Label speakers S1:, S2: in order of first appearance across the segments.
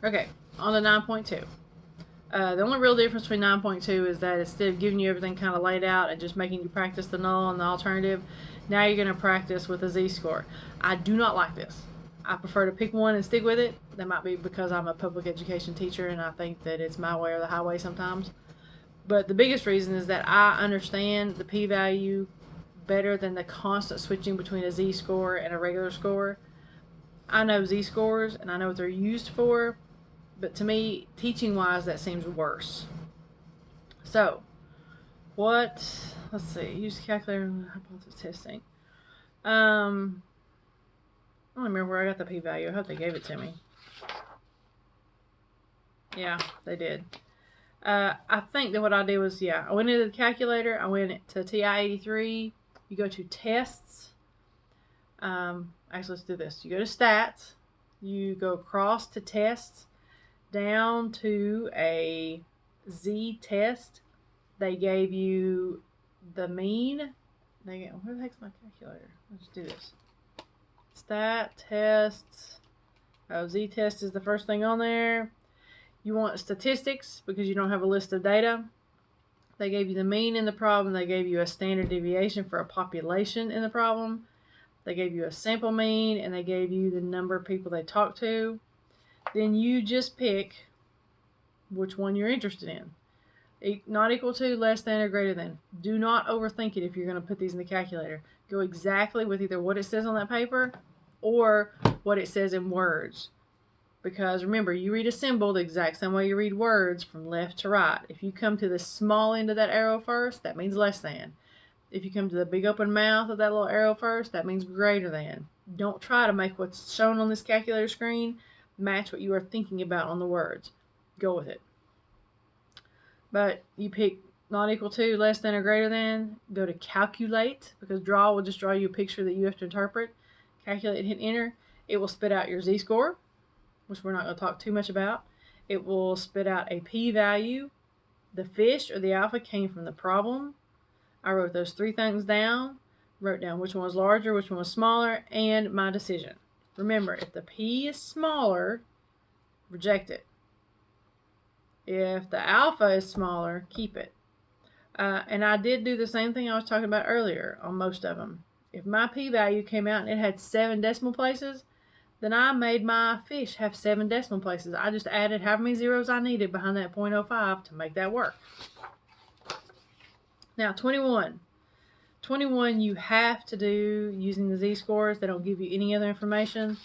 S1: Okay, on the 9.2. The only real difference between 9.2 is that instead of giving you everything kind of laid out and just making you practice the null and the alternative, now you're going to practice with a z-score. I do not like this. I prefer to pick one and stick with it. That might be because I'm a public education teacher and I think that it's my way or the highway sometimes. But the biggest reason is that I understand the p-value better than the constant switching between a z-score and a regular score. I know z-scores and I know what they're used for, but to me, teaching wise, that seems worse. So, let's see, use calculator and hypothesis testing. I don't remember where I got the p-value. I hope they gave it to me. Yeah, they did. I think that what I did was, I went into the calculator. I went to TI-83. You go to tests. Actually, let's do this. You go to stats. You go across to tests, down to a Z test. They gave you the mean. Where the heck's my calculator? Let's do this. Stat tests. Z test is the first thing on there. You want statistics because you don't have a list of data. They gave you the mean in the problem. They gave you a standard deviation for a population in the problem. They gave you a sample mean, and they gave you the number of people they talked to. Then you just pick which one you're interested in. Not equal to, less than, or greater than. Do not overthink it if you're going to put these in the calculator. Go exactly with either what it says on that paper or what it says in words. Because remember, you read a symbol the exact same way you read words from left to right. If you come to the small end of that arrow first, that means less than. If you come to the big open mouth of that little arrow first, that means greater than. Don't try to make what's shown on this calculator screen match what you are thinking about on the words. Go with it. But you pick not equal to, less than, or greater than. Go to calculate, because draw will just draw you a picture that you have to interpret. Calculate and hit enter. It will spit out your z-score, which we're not going to talk too much about. It will spit out a p-value. The fish or the alpha came from the problem. I wrote those three things down. Wrote down which one was larger, which one was smaller, and my decision. Remember, if the p is smaller, reject it. If the alpha is smaller, keep it. And I did do the same thing I was talking about earlier on most of them. If my p-value came out and it had 7 decimal places, then I made my fish have 7 decimal places. I just added however many zeros I needed behind that 0.05 to make that work. Now, 21. 21 you have to do using the z-scores. They don't give you any other information.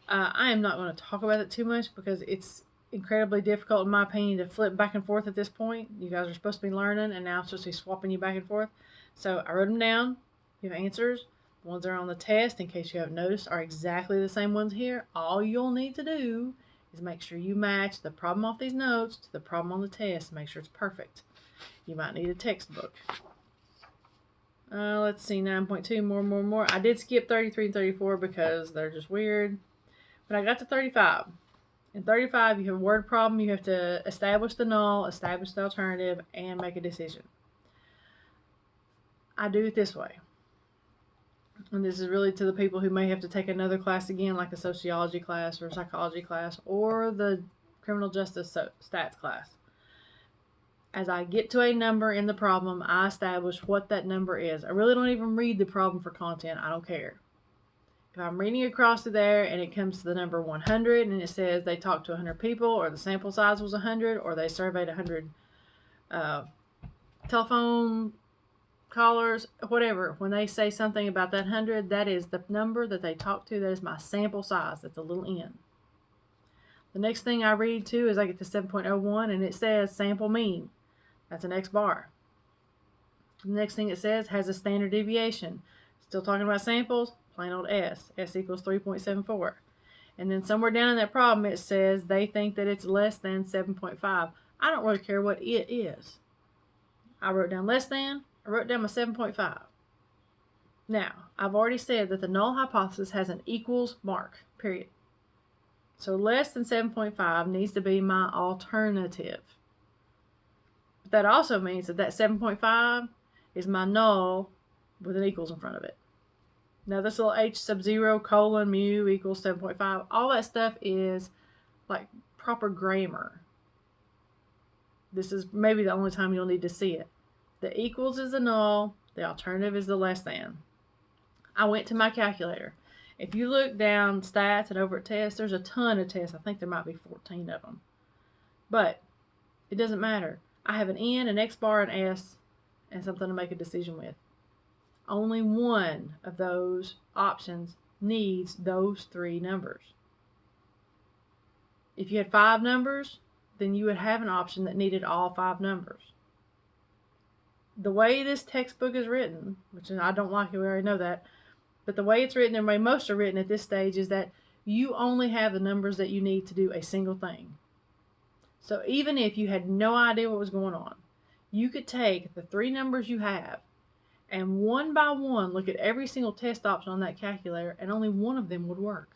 S1: I am not going to talk about it too much because it's incredibly difficult, in my opinion, to flip back and forth at this point. You guys are supposed to be learning, and now I'm supposed to be swapping you back and forth. So I wrote them down. You have answers. The ones that are on the test, in case you haven't noticed, are exactly the same ones here. All you'll need to do is make sure you match the problem off these notes to the problem on the test. Make sure it's perfect. You might need a textbook. Let's see, 9.2, more. I did skip 33 and 34 because they're just weird. But I got to 35. In 35, you have a word problem. You have to establish the null, establish the alternative, and make a decision. I do it this way. And this is really to the people who may have to take another class again, like a sociology class or a psychology class or the criminal justice stats class. As I get to a number in the problem, I establish what that number is. I really don't even read the problem for content. I don't care. If I'm reading across to there and it comes to the number 100 and it says they talked to 100 people, or the sample size was 100, or they surveyed 100 telephone callers, whatever, when they say something about that 100, that is the number that they talked to. That is my sample size. That's a little n. The next thing I read to is I get to 7.01 and it says sample mean. That's an X bar. The next thing it says has a standard deviation. Still talking about samples, plain old S. S equals 3.74. And then somewhere down in that problem it says they think that it's less than 7.5. I don't really care what it is. I wrote down less than. I wrote down my 7.5. Now, I've already said that the null hypothesis has an equals mark, period. So less than 7.5 needs to be my alternative. But that also means that 7.5 is my null with an equals in front of it. Now this little h sub 0 colon mu equals 7.5, all that stuff is like proper grammar. This is maybe the only time you'll need to see it. The equals is the null. The alternative is the less than. I went to my calculator. If you look down stats and over at tests, there's a ton of tests. I think there might be 14 of them. But it doesn't matter. I have an N, an X bar, an S, and something to make a decision with. Only one of those options needs those 3 numbers. If you had 5 numbers, then you would have an option that needed all 5 numbers. The way this textbook is written, which I don't like it, we already know that, but the way it's written and the way most are written at this stage is that you only have the numbers that you need to do a single thing. So even if you had no idea what was going on, you could take the 3 numbers you have and one by one look at every single test option on that calculator, and only one of them would work.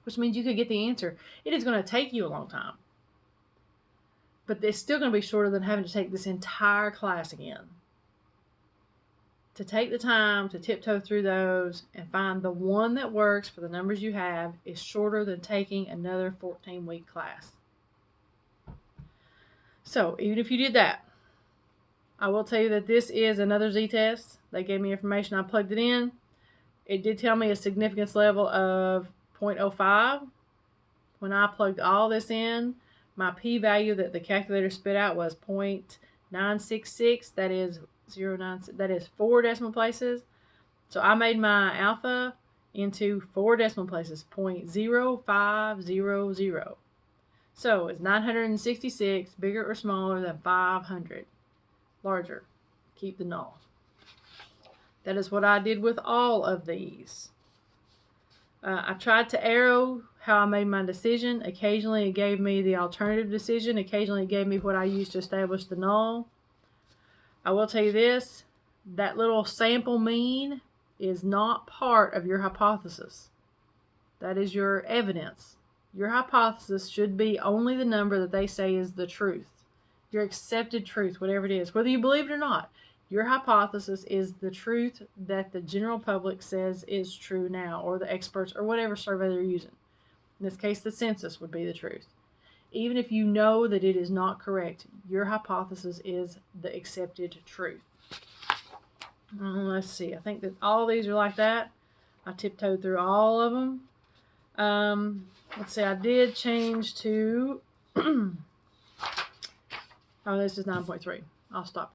S1: Which means you could get the answer. It is going to take you a long time. But it's still going to be shorter than having to take this entire class again. To take the time to tiptoe through those and find the one that works for the numbers you have is shorter than taking another 14-week class. So even if you did that, I will tell you that this is another z-test. They gave me information. I plugged it in. It did tell me a significance level of 0.05. When I plugged all this in, my p-value that the calculator spit out was 0.966. That is 0.9. That is 4 decimal places. So I made my alpha into 4 decimal places, 0.0500. So is 966 bigger or smaller than 500? Larger. Keep the null. That is what I did with all of these. I tried to arrow how I made my decision. Occasionally it gave me the alternative decision. Occasionally it gave me what I used to establish the null. I will tell you this, that little sample mean is not part of your hypothesis. That is your evidence. Your hypothesis should be only the number that they say is the truth. Your accepted truth, whatever it is, whether you believe it or not. Your hypothesis is the truth that the general public says is true now, or the experts, or whatever survey they're using. In this case, the census would be the truth. Even if you know that it is not correct, your hypothesis is the accepted truth. Let's see. I think that all these are like that. I tiptoed through all of them. Let's see. I did change to... oh, this is 9.3. I'll stop.